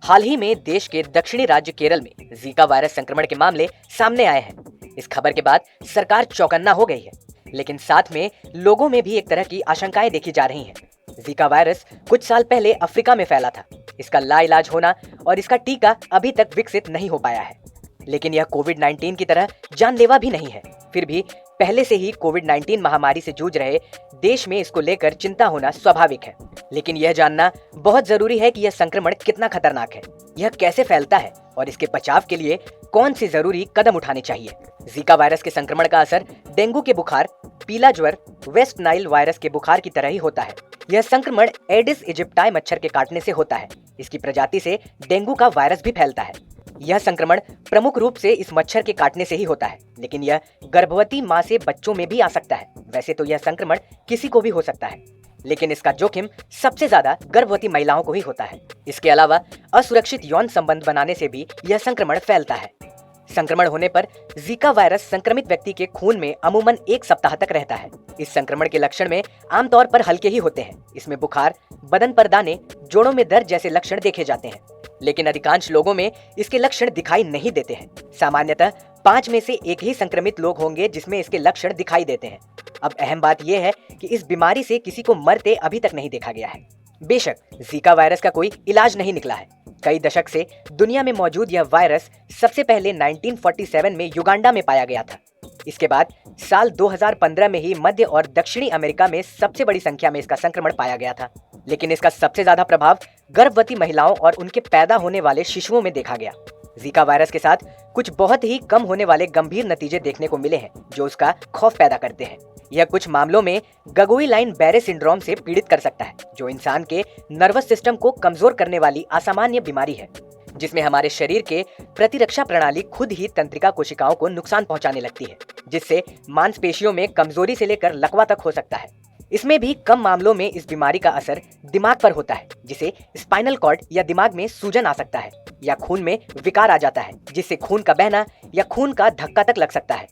हाल ही में देश के दक्षिणी राज्य केरल में जीका वायरस संक्रमण के मामले सामने आए हैं। इस खबर के बाद सरकार चौकन्ना हो गई है, लेकिन साथ में लोगों में भी एक तरह की आशंकाएं देखी जा रही हैं। जीका वायरस कुछ साल पहले अफ्रीका में फैला था। इसका लाइलाज होना और इसका टीका अभी तक विकसित नहीं हो पाया है। लेकिन यह कोविड-19 की तरह जानलेवा भी नहीं है। फिर भी पहले से ही कोविड-19 महामारी से जूझ रहे देश में इसको लेकर चिंता होना स्वाभाविक है। लेकिन यह जानना बहुत जरूरी है कि यह संक्रमण कितना खतरनाक है, यह कैसे फैलता है और इसके बचाव के लिए कौन सी जरूरी कदम उठाने चाहिए। जीका वायरस के संक्रमण का असर डेंगू के बुखार, पीला ज्वर, वेस्ट नाइल वायरस के बुखार की तरह ही होता है। यह संक्रमण एडिस इजिप्टाई मच्छर के काटने से होता है। इसकी प्रजाति से डेंगू का वायरस भी फैलता है। यह संक्रमण प्रमुख रूप से इस मच्छर के काटने से ही होता है, लेकिन यह गर्भवती मां से बच्चों में भी आ सकता है। वैसे तो यह संक्रमण किसी को भी हो सकता है, लेकिन इसका जोखिम सबसे ज्यादा गर्भवती महिलाओं को ही होता है। इसके अलावा असुरक्षित यौन संबंध बनाने से भी यह संक्रमण फैलता है। संक्रमण होने पर जीका वायरस संक्रमित व्यक्ति के खून में अमूमन 1 सप्ताह तक रहता है। इस संक्रमण के लक्षण में आमतौर पर हल्के ही होते हैं। इसमें बुखार, बदन पर दाने, जोड़ों में दर्द जैसे लक्षण देखे जाते हैं, लेकिन अधिकांश लोगों में इसके लक्षण दिखाई नहीं देते हैं। सामान्यतः 5 में से 1 ही संक्रमित लोग होंगे जिसमें इसके लक्षण दिखाई देते हैं। अब अहम बात यह है कि इस बीमारी से किसी को मरते अभी तक नहीं देखा गया है। बेशक जीका वायरस का कोई इलाज नहीं निकला है। कई दशक से दुनिया में मौजूद यह वायरस सबसे पहले 1947 में युगांडा में पाया गया था। इसके बाद साल 2015 में ही मध्य और दक्षिणी अमेरिका में सबसे बड़ी संख्या में इसका संक्रमण पाया गया था। लेकिन इसका सबसे ज्यादा प्रभाव गर्भवती महिलाओं और उनके पैदा होने वाले शिशुओं में देखा गया। जीका वायरस के साथ कुछ बहुत ही कम होने वाले गंभीर नतीजे देखने को मिले हैं, जो उसका खौफ पैदा करते हैं। यह कुछ मामलों में गगुइलाइन बैरे सिंड्रोम से पीड़ित कर सकता है, जो इंसान के नर्वस सिस्टम को कमजोर करने वाली असामान्य बीमारी है, जिसमें हमारे शरीर के प्रतिरक्षा प्रणाली खुद ही तंत्रिका कोशिकाओं को नुकसान पहुंचाने लगती है, जिससे मांसपेशियों में कमजोरी से लेकर लकवा तक हो सकता है। इसमें भी कम मामलों में इस बीमारी का असर दिमाग पर होता है, जिसे स्पाइनल कॉर्ड या दिमाग में सूजन आ सकता है, या खून में विकार आ जाता है, जिससे खून का बहना या खून का धक्का तक लग सकता है।